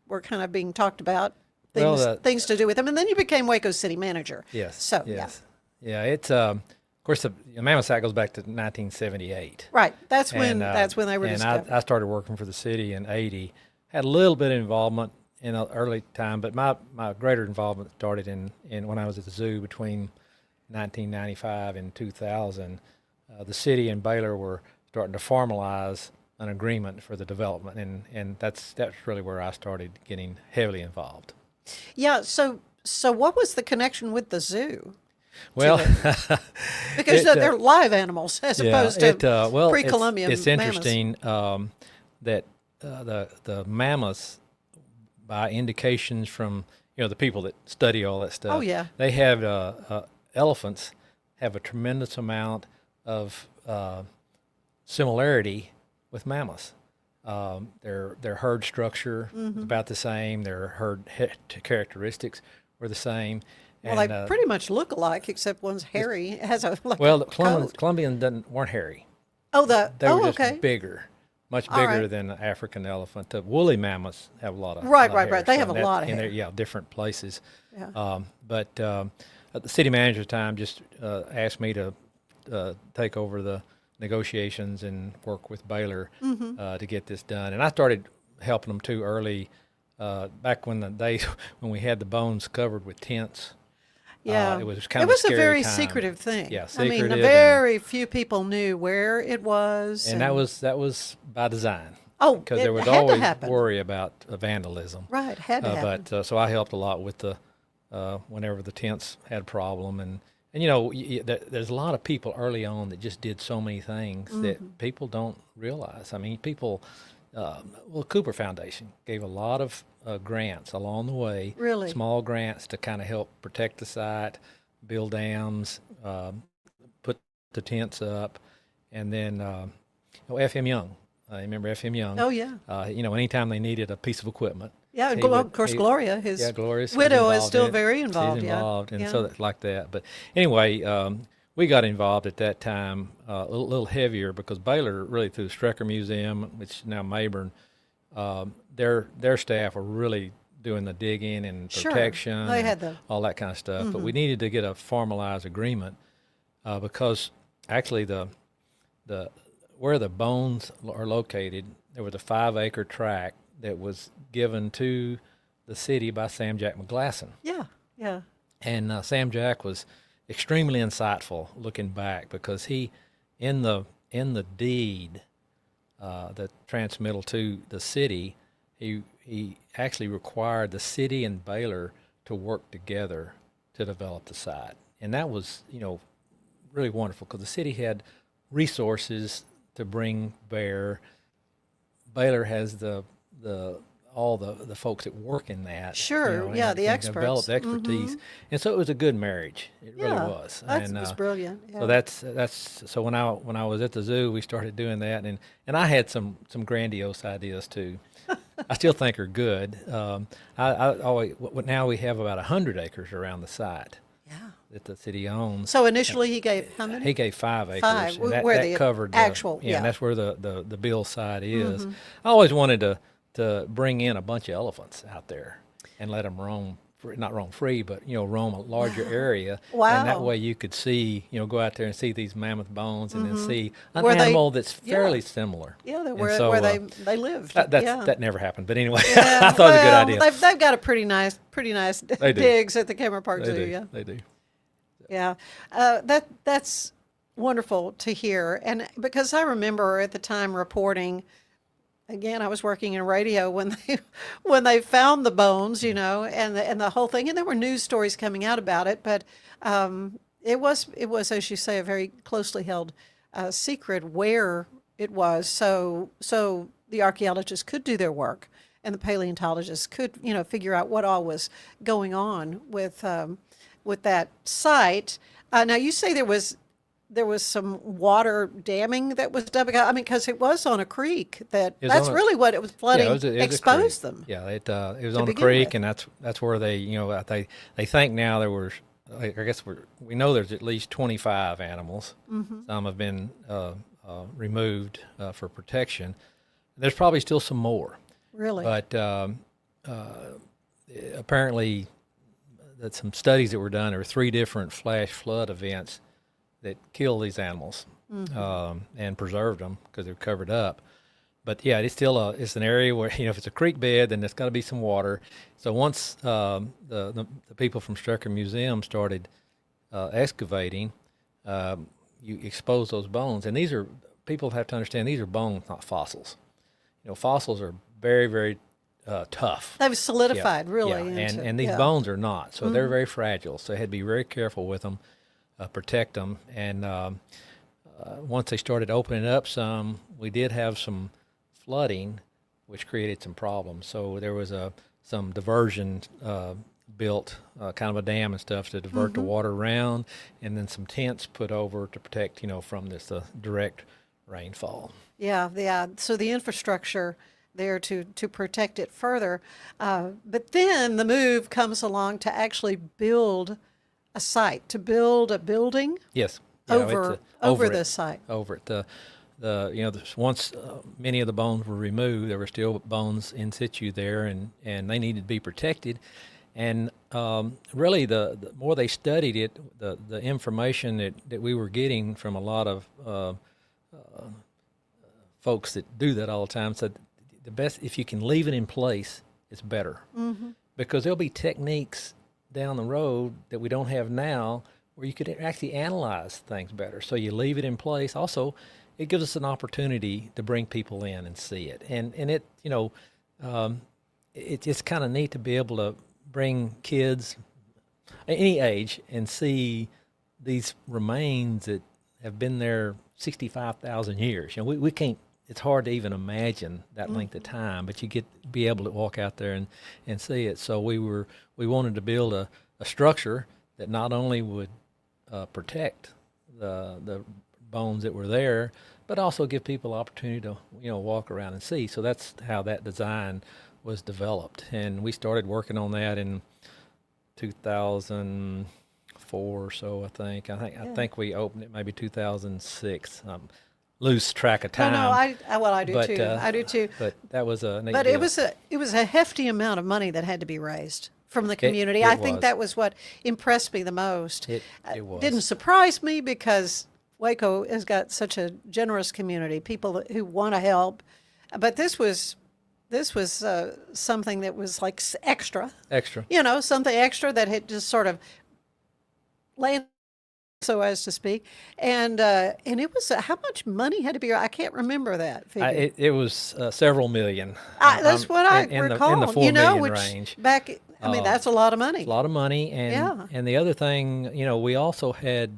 were kind of being talked about, things to do with them, and then you became Waco city manager. Yes. So yes. Yeah. It's of course the Mammoth site goes back to 1978. Right. That's when they were discovered. And I started working for the city in '80. Had a little bit of involvement in an early time, but my greater involvement started in when I was at the zoo between 1995 and 2000. The city and Baylor were starting to formalize an agreement for the development, and that's really where I started getting heavily involved. Yeah. So what was the connection with the zoo? Well, because they're live animals as opposed to pre-Columbian. It's interesting that the mammoths, by indications from the people that study all that stuff. Oh yeah. They have elephants have a tremendous amount of similarity with mammoths. Their herd structure is about the same. Their herd characteristics were the same. Well, and, they pretty much look alike, except one's hairy. It has a Columbian weren't hairy. Oh, they were just okay. bigger, much bigger than the African elephant. The woolly mammoths have a lot of right. Hair, They have a lot of hair. Yeah, different places. Yeah. But the city manager at the time just asked me to take over the negotiations and work with Baylor to get this done. And I started helping them too early, back when the days when we had the bones covered with tents. Yeah, it was kind of a scary very time. secretive thing. Yeah, secretive. Very few people knew where it was. And that was by design. Oh, because there was had always to happen. worry about vandalism. Right, had to happen. But so I helped a lot with the whenever the tents had a problem, and there's a lot of people early on that just did so many things that people don't realize. I mean, people. Cooper Foundation gave a lot of grants along the way. Really? Small grants to kind of help protect the site, build dams, put the tents up, and then F.M. Young. Remember F.M. Young? Oh yeah. Anytime they needed a piece of equipment. Yeah, of course, Gloria, his Gloria's widow, is still very involved. She's involved, and yeah. so that's like that. But anyway, we got involved at that time a little heavier because Baylor, really through the Strecker Museum, which is now Mayburn, their staff were really doing the digging and protection, they had all that kind of stuff. But we needed to get a formalized agreement because actually the where the bones are located, there was a 5-acre tract that was given to the city by Sam Jack McGlasson. Yeah, yeah. And Sam Jack was extremely insightful looking back because he, in the deed, the transmittal to the city, he actually required the city and Baylor to work together to develop the site, and that was really wonderful because the city had resources to bring bear. Baylor has all the folks that work in that. The experts. Developed expertise. And so it was a good marriage. It really was. That's brilliant. Yeah. So that's so when I was at the zoo, we started doing that, and I had some grandiose ideas too. I still think are good. I always now we have about 100 acres around the site. Yeah. That the city owns. So initially he gave how many? He gave 5 acres. 5, and that where the covered actual, and that's where the Bill site is. I always wanted to bring in a bunch of elephants out there and let them roam, not roam free, but roam a larger area. Wow. And that way you could see, go out there and see these mammoth bones and then see an animal that's fairly similar. Yeah, where they lived. That never happened. But anyway, I thought it was a good idea. They've got a pretty nice digs at the Cameron Park Zoo. They do. Yeah. They do. Yeah, that's wonderful to hear. And because I remember at the time reporting, again, I was working in radio when they found the bones, you know, and the whole thing, and there were news stories coming out about it, but it was, as you say, a very closely held secret where it was, so the archaeologists could do their work, and the paleontologists could, you know, figure out what all was going on with that site. Now you say there was some water damming that was done. I mean, because it was on a creek. That's really what it was flooding. Yeah, it was exposed them. Yeah, it was on a creek, and that's where they, you know, they think now there were, I guess we know there's at least 25 animals. Mm-hmm. Some have been removed for protection. There's probably still some more. Really? But apparently, that some studies that were done, there were 3 different flash flood events that killed these animals, mm-hmm. And preserved them because they're covered up. But yeah, it's still it's an area where, you know, if it's a creek bed, then there's got to be some water. So once the people from Strucker Museum started excavating, you expose those bones, and people have to understand these are bones, not fossils. You know, fossils are very, very tough. They've solidified, really. Yeah. And these bones are not, so mm-hmm. they're very fragile. So they had to be very careful with them. Protect them, and once they started opening up some, we did have some flooding, which created some problems. So there was some diversion built, kind of a dam and stuff to divert mm-hmm. the water around, and then some tents put over to protect, you know, from this direct rainfall. Yeah. So the infrastructure there to protect it further, but then the move comes along to actually build a site, to build a building. Yes. Over the site. Over it. The you know, once many of the bones were removed, there were still bones in situ there, and they needed to be protected. And really, the more they studied it, the information that we were getting from a lot of folks that do that all the time said the best, if you can leave it in place, it's better. Mm-hmm. Because there'll be techniques down the road that we don't have now where you could actually analyze things better. So you leave it in place. Also, it gives us an opportunity to bring people in and see it. And it, you know, it's kind of neat to be able to bring kids any age and see these remains that have been there 65,000 years. You know, we can't, it's hard to even imagine that mm-hmm. length of time, but you be able to walk out there and see it. So we wanted to build a structure that not only would protect the bones that were there, but also give people opportunity to, you know, walk around and see. So that's how that design was developed, and we started working on that in 2004 or so. I think we opened it maybe 2006. Lose track of time. No, I do too. I do too. But that was a neat But deal. it was a hefty amount of money that had to be raised from the community. I think that was what impressed me the most. It was. Didn't surprise me because Waco has got such a generous community, people who want to help. But this was something that was like extra. Extra. You know, something extra that had just sort of landed, so as to speak, and it was how much money had to be? I can't remember that figure. It was several million. That's what I recall. In the $4 million range. Back, I mean, that's a lot of money. A lot of money, and the other thing, you know, we also had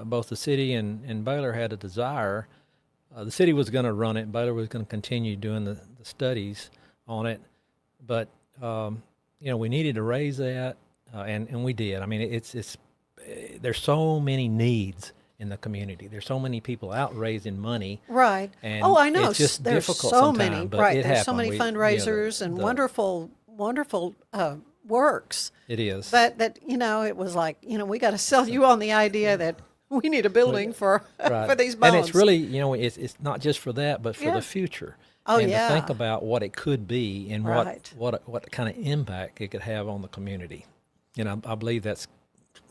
both the city and Baylor had a desire. The city was going to run it, and Baylor was going to continue doing the studies on it, but you know, we needed to raise that, and we did. I mean, it's there's so many needs in the community. There's so many people out raising money. Right. And I know. It's just there's difficult so sometimes, many. but Right. it There's happened. so many fundraisers and wonderful works. It is. But that, you know, it was like, you know, we got to sell you on the idea that we need a building for these bones. And it's really, you know, it's not just for that, but for the future. Oh, and yeah. to think about what it could be and what kind of impact it could have on the community. You know, I believe that's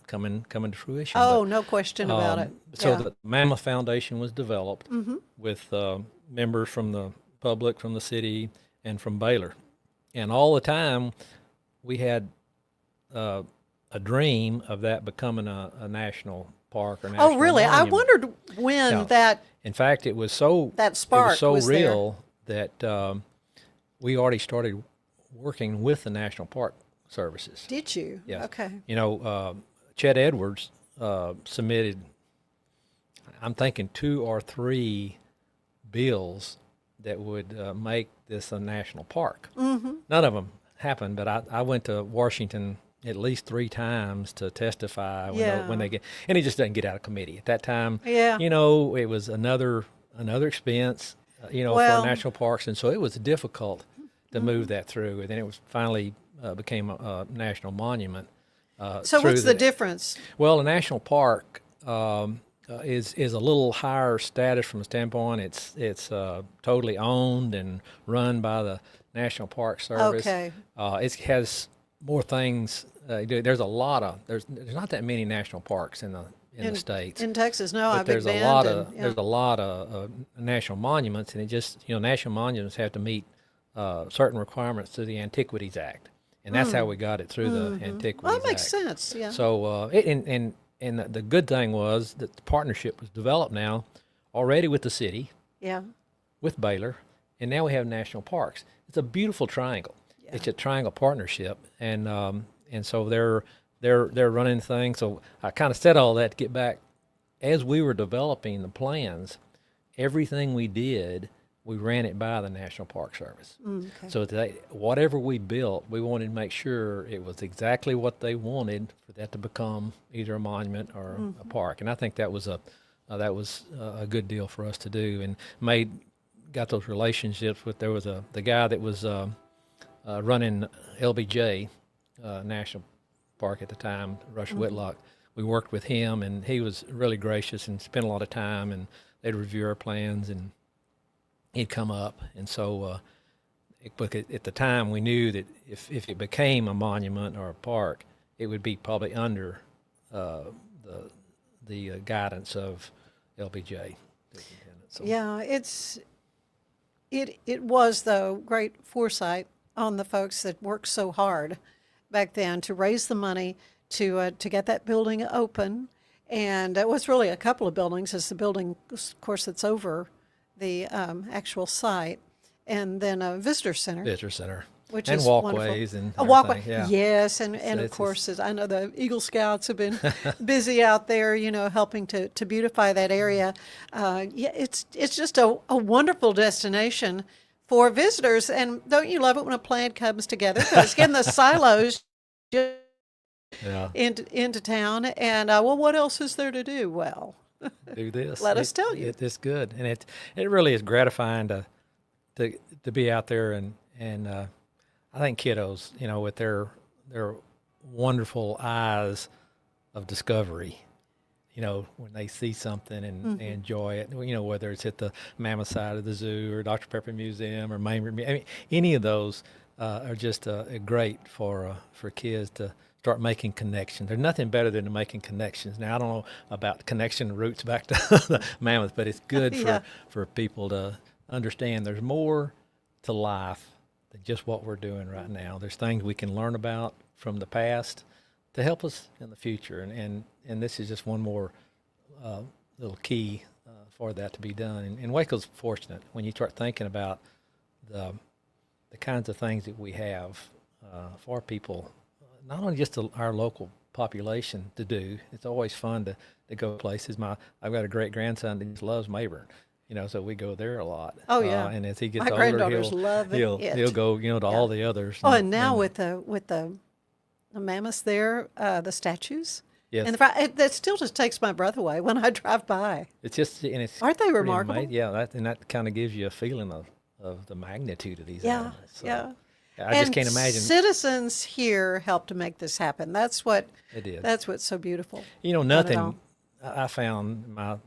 coming to fruition. Oh, no question about it. So the Mammoth Foundation was developed with members from the public, from the city, and from Baylor. And all the time, we had a dream of that becoming a national park or national Oh, really? I monument. wondered when Now, that. In fact, it was so That spark it was so was there. real that we already started working with the National Park Services. Did you? Yes. Okay. You know, Chet Edwards submitted, I'm thinking 2 or 3 bills that would make this a national park. Mm-hmm. None of them happened, but I went to Washington at least 3 times to testify when they get, and it just doesn't get out of committee at that time. Yeah. You know, it was another expense, Well, for national parks, and so it was difficult to move that through. And then it was finally became a national monument. So through what's the difference? Well, a national park is a little higher status from a standpoint. It's totally owned and run by the National Park Service. Okay. It has more things. There's not that many national parks in the states. In Texas, no, But I've been there's a lot of national monuments, and it just national monuments have to meet certain requirements through the Antiquities Act, and that's how we got it through the Antiquities Well, that makes Act. sense. Yeah. So and the good thing was that the partnership was developed now already with the city, Yeah. with Baylor, and now we have national parks. It's a beautiful triangle. Yeah. It's a triangle partnership, and so they're running things. So I kind of said all that to get back. As we were developing the plans, everything we did, we ran it by the National Park Service. Okay. So whatever we built, we wanted to make sure it was exactly what they wanted for that to become either a monument or a park. And I think that was a good deal for us to do, and got those relationships with. There was the guy that was running LBJ National Park at the time, Rush Whitlock. We worked with him, and he was really gracious and spent a lot of time, and they'd review our plans, and he'd come up. And so at the time, we knew that if it became a monument or a park, it would be probably under the guidance of LBJ. So. Yeah, it was, though, great foresight on the folks that worked so hard back then to raise the money to get that building open. And it was really a couple of buildings. It's the building, of course, that's over the actual site, and then a visitor center. Which and is walkways wonderful. and A walkway, yeah. yes, and of course, I know the Eagle Scouts have been busy out there, helping to beautify that area. Yeah, it's just a wonderful destination for visitors, and don't you love it when a plan comes together? Because getting the silos into town, and well, what else is there to do? Well, do this. Let us tell you. It's good, and it really is gratifying to be out there, and I think kiddos, with their wonderful eyes of discovery, when they see something and they enjoy it, whether it's at the Mammoth side of the zoo or Dr. Pepper Museum or any of those are just great for kids to start making connections. There's nothing better than making connections. Now, I don't know about connection roots back to the Mammoth, but it's good for people to understand there's more to life than just what we're doing right now. There's things we can learn about from the past to help us in the future, and this is just one more little key for that to be done. And Waco's fortunate when you start thinking about the kinds of things that we have for people, not only just our local population to do. It's always fun to go places. I've got a great grandson that just loves Mayburn. So we go there a lot. Oh yeah. And as he gets my older, granddaughters love it. he'll go to all the others. Oh, and now with the mammoths there, the statues. Yes. And that still just takes my breath away when I drive by. It's just aren't they pretty remarkable? amazing. Yeah, that kind of gives you a feeling of the magnitude of these animals. So, yeah. I just can't imagine. Citizens here helped to make this happen. That's what it did. That's what's so beautiful. Nothing. I found in my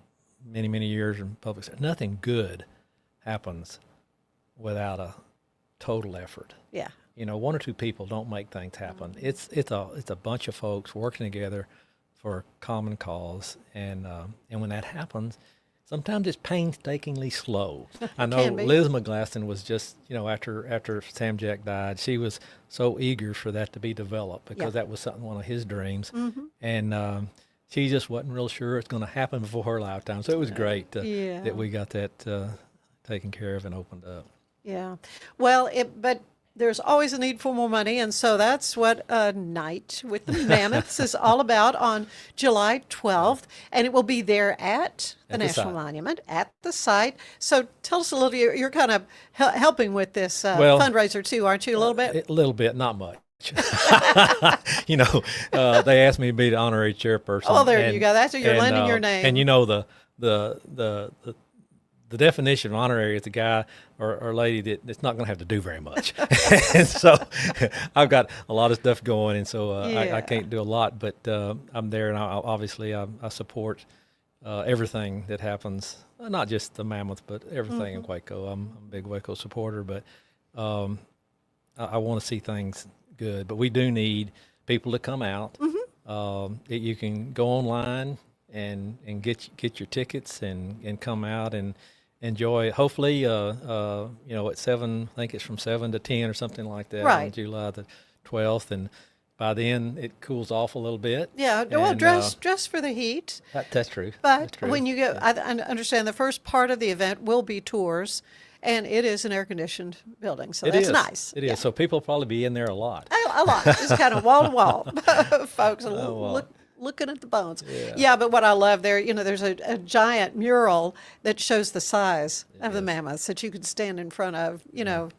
many years in public sector, nothing good happens without a total effort. Yeah. One or two people don't make things happen. It's a bunch of folks working together for a common cause, and when that happens, sometimes it's painstakingly slow. I know Liz McGlasson was just, after Sam Jack died, she was so eager for that to be developed because that was one of his dreams. Mm-hmm. And she just wasn't real sure it's going to happen before her lifetime. So it was great that we got that taken care of and opened up. Yeah. Well, but there's always a need for more money, and so that's what a night with the Mammoths is all about on July 12th, and it will be there at the National Monument, at the site. So tell us a little, you're kind of helping with this fundraiser too, aren't you, a little bit? A little bit, not much. They asked me to be the honorary chairperson. Oh, there you go. That's what you're lending your name. And the definition of honorary is a guy or lady that's not going to have to do very much. And so I've got a lot of stuff going, and so I can't do a lot, but I'm there, and I support everything that happens, not just the Mammoth, but everything in Waco. I'm a big Waco supporter, but I want to see things good. But we do need people to come out. You can go online and get your tickets and come out and enjoy. Hopefully, at 7, I think it's from 7 to 10 or something like that on July the 12th, and by then it cools off a little bit. Yeah, well, dress for the heat. That's true. But when you go, I understand the first part of the event will be tours, and it is an air-conditioned building, so that's nice. It is. So people will probably be in there a lot. A lot. Just kind of wall-to-wall, folks. Looking at the bones. Yeah, but what I love there, there's a giant mural that shows the size of the mammoths that you could stand in front of,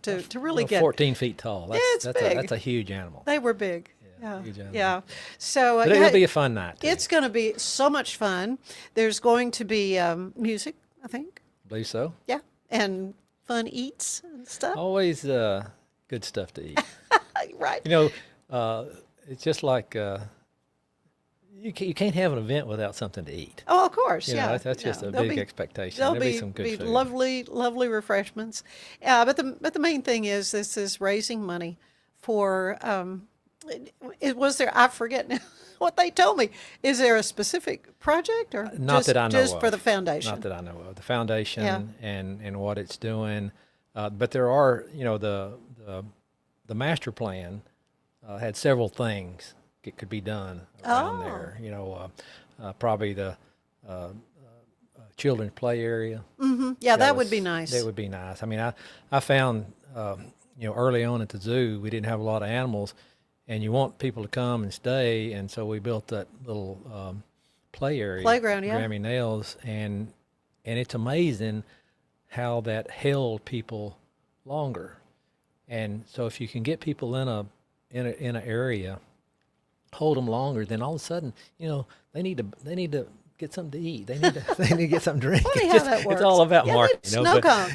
to really get 14 feet tall. That's big. That's a huge animal. They were big. Yeah. Huge animal. Yeah. So it'll be a fun night. It's going to be so much fun. There's going to be music, I think. I believe so. Yeah, and fun eats and stuff. Always good stuff to eat. Right. It's just like. You can't have an event without something to eat. Oh, of course, That's just a big expectation. There'll be some good food. Lovely refreshments. But the main thing is this is raising money for. I forget now what they told me. Is there a specific project or not that I know just of. for the foundation? Not that I know of. The foundation and what it's doing, but there are the master plan had several things. It could be done around there. Probably the children's play area. Mm-hmm. Yeah, that would be nice. That would be nice. I mean, I found early on at the zoo we didn't have a lot of animals, and you want people to come and stay, and so we built that little playground, Grammy Nails, and it's amazing how that held people longer. And so if you can get people in an area, hold them longer, then all of a sudden, they need to get something to eat. They need to get something to drink. Funny how that works. It's all about marketing. Snow cone.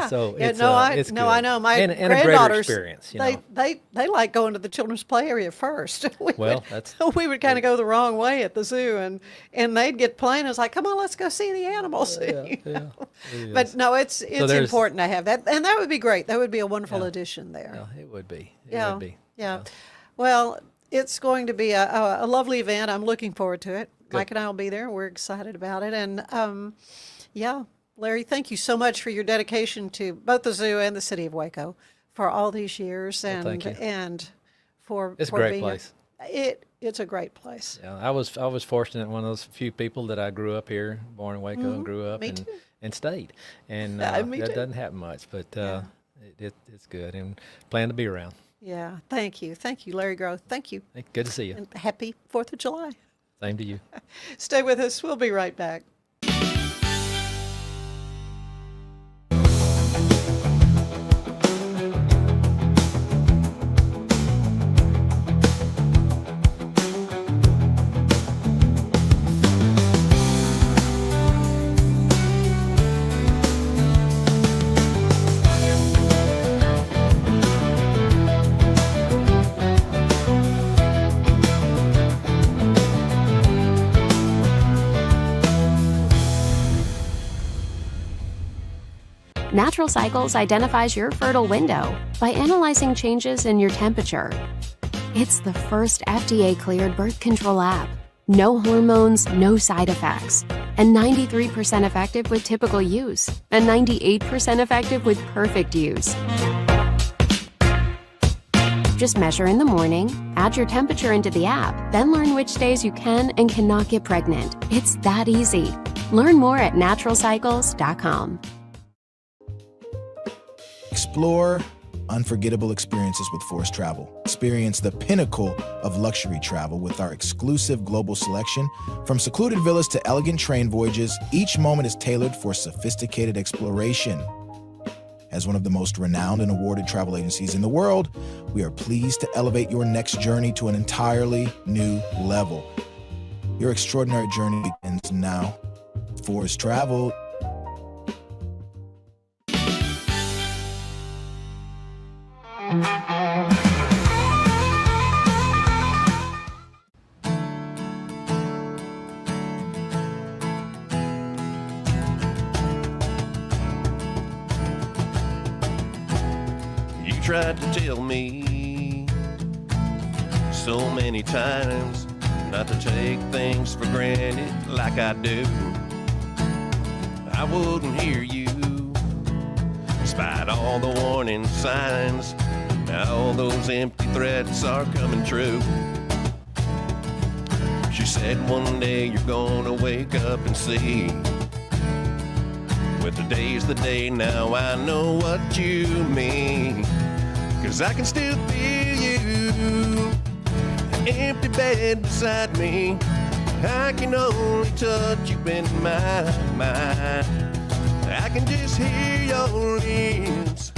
So it's I know. My and granddaughters, a greater experience. They like going to the children's play area first. we would kind of go the wrong way at the zoo, and they'd get playing. It's like, come on, let's go see the animals. But no, it's important to have that, and that would be great. That would be a wonderful addition there. Yeah, it would be. It would be. Yeah. Well, it's going to be a lovely event. I'm looking forward to it. Good. Mike and I will be there. We're excited about it. And, Larry, thank you so much for your dedication to both the zoo and the city of Waco for all these years. And thank you. And for it's a great place. It's a great place. Yeah, I was fortunate, one of those few people that I grew up here, born in Waco, and grew up and stayed. And that doesn't happen much, but it's good, and plan to be around. Yeah, thank you, Larry Groth. Thank you. Good to see you. And happy 4th of July. Same to you. Stay with us. We'll be right back. Natural Cycles identifies your fertile window by analyzing changes in your temperature. It's the first FDA-cleared birth control app. No hormones, no side effects, and 93% effective with typical use, and 98% effective with perfect use. Just measure in the morning, add your temperature into the app, then learn which days you can and cannot get pregnant. It's that easy. Learn more at naturalcycles.com. Explore unforgettable experiences with Forest Travel. Experience the pinnacle of luxury travel with our exclusive global selection. From secluded villas to elegant train voyages, each moment is tailored for sophisticated exploration. As one of the most renowned and awarded travel agencies in the world, we are pleased to elevate your next journey to an entirely new level. Your extraordinary journey begins now. Forest Travel. You tried to tell me so many times not to take things for granted like I do. I wouldn't hear you, despite all the warning signs. Now all those empty threats are coming true. She said one day you're gonna wake up and see. With the day's the day, now I know what you mean. 'Cause I can still feel you, the empty bed beside me. I can only touch you in my mind. I can just hear your lips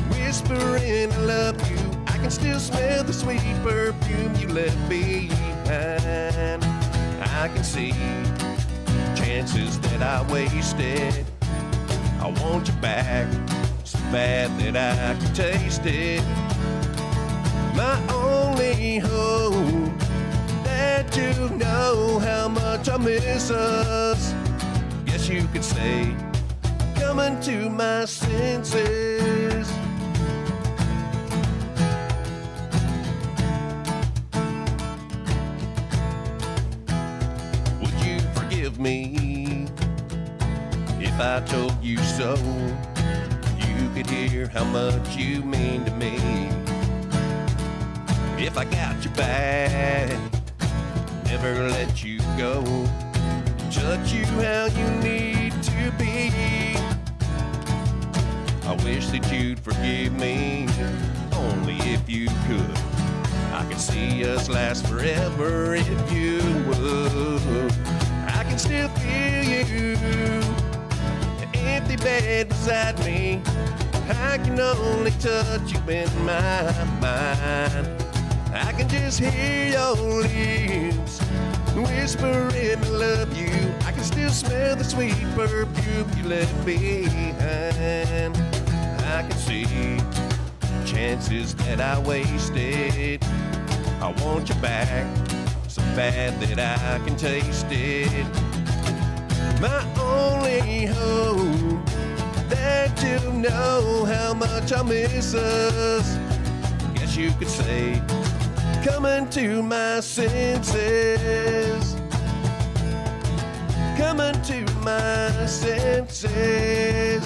whispering I love you. I can still smell the sweet perfume you left behind. I can see chances that I wasted. I want you back so bad that I can taste it. My only hope that you know how much I miss us. Guess you could say, coming to my senses. Would you forgive me if I told you so? You could hear how much you mean to me. If I got your back, never let you go, touch you how you need to be. I wish that you'd forgive me, only if you could. I could see us last forever if you would. I can still feel you, the empty bed beside me. I can only touch you in my mind. I can just hear your lips whispering I love you. I can still smell the sweet perfume you left behind. I can see chances that I wasted. I want you back so bad that I can taste it. My only hope that you know how much I miss us. Guess you could say, coming to my senses. Coming to my senses.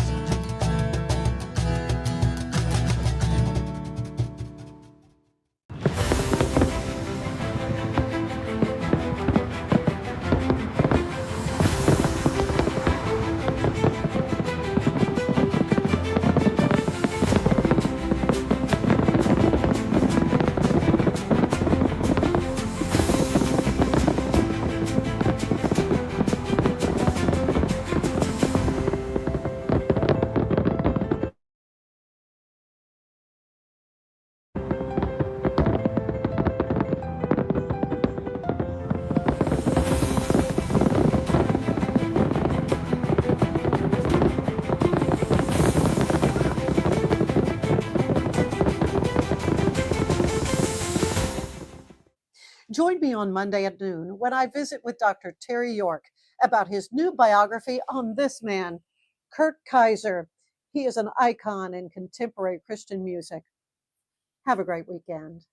Join me on Monday at noon when I visit with Dr. Terry York about his new biography on this man, Kurt Kaiser. He is an icon in contemporary Christian music. Have a great weekend.